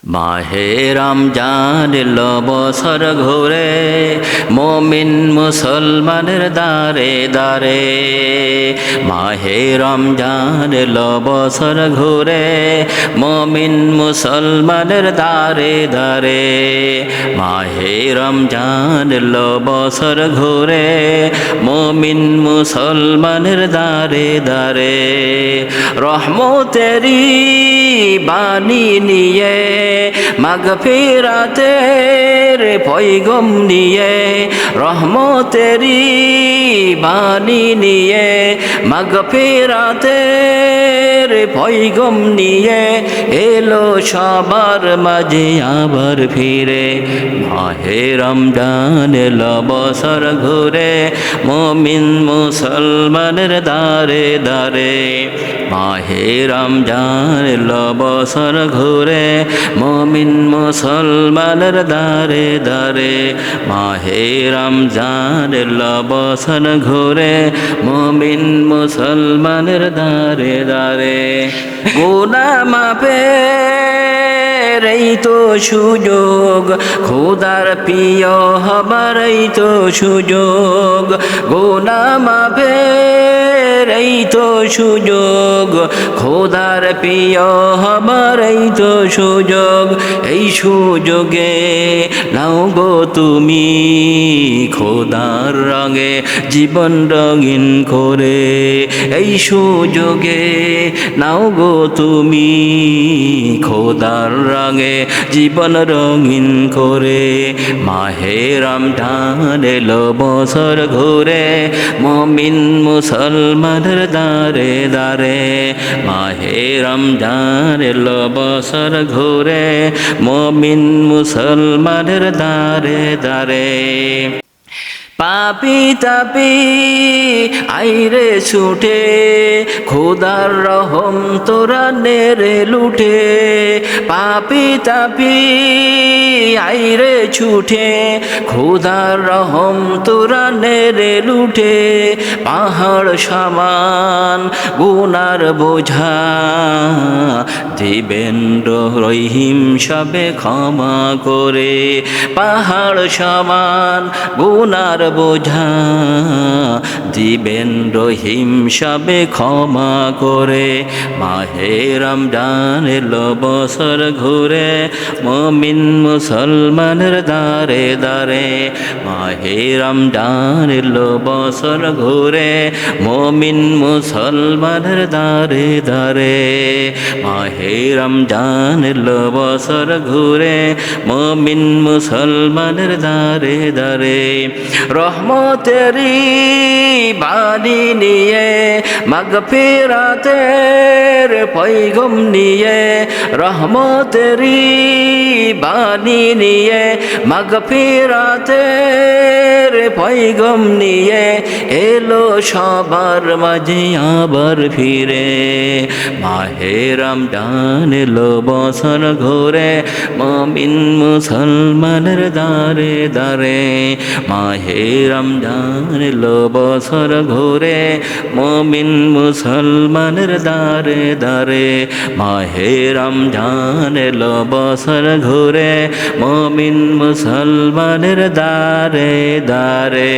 মাহে রমজান এলো বছর ঘুরে, মুমিন মুসলমানের দারে দারে। মাহে রমজান এলো বছর ঘুরে, মুমিন মুসলমানের দারে দারে। মাহে রমজান এলো বছর ঘুরে, মুমিন মুসলমানের দারে দারে। রহমতেরি বাণী নিয়ে, মাগফিরাতের পয়গম নিয়ে, রহমতেরি বাণী নিয়ে, মাগফিরাতের পয়গম নিয়ে এলো সবার মাঝে আবার ফিরে। মাহে রমজান এলো বছর ঘুরে, মুমিন মুসলমানের দারে দারে। মাহে রমজান এলো বছর ঘুরে, মুমিন মুসলমানের দারে দারে। মাহে রমজান এলো বছর ঘুরে, মুমিন মুসলমানের দারে দারে। গুনাহ মাফের এই তো সুযোগ, খোদার প্রিয় হবার এই তো সুযোগ। গুনাহ মাফের এই তো সুযোগ, খোদার প্রিয় হবার এই তো সুযোগ। এই সুযোগে নাও গো তুমি, খোদার রঙে জীবন রঙিন করে। এই সুযোগে নাও গো তুমি, খোদার রঙে জীবন রঙিন করে। মাহে রমজান এলো বছর ঘুরে, মুমিন মুসলমানের দারে দারে। মাহে রমজান এলো বছর ঘুরে, মুমিন মুসলমানের দারে দারে। পাপি তাপি আইরে ছুটে, খোদার রহম তোরা নেরে লুটে। পাপি তাপি আইরে ছুটে, খোদার রহম তোরা নেরে লুটে। পাহাড় সমান গুনার বোঝা, দিবেন রহিম সবে ক্ষমা করে। পাহাড় সমান গুনার বোঝা, দিবেন রহিম সবে ক্ষমা করে। মাহে রমজান এলো বছর ঘুরে, মুমিন মুসলমানের দারে দারে। মাহে রমজান এলো বছর ঘুরে, মুমিন মুসলমানের দারে দারে। মাহে রমজান এলো বছর ঘুরে, মুমিন মুসলমানের দারে দারে। রহমতেরি বাণী নিয়ে, মাগফিরাতের পয়গম নিয়ে, রহমতেরি বাণী নিয়ে, মাগফিরাতের পয়গম নিয়ে এলো সবার মাঝে আবার ফিরে। মাহে রমজান এলো বছর ঘুরে, মুমিন মুসলমানের দারে দারে। মাহে রমজান এলো বছর ঘুরে, মুমিন মুসলমানের দারে দারে। মাহে রমজান এলো বছর ঘুরে, মুমিন মুসলমানের দারে দারে।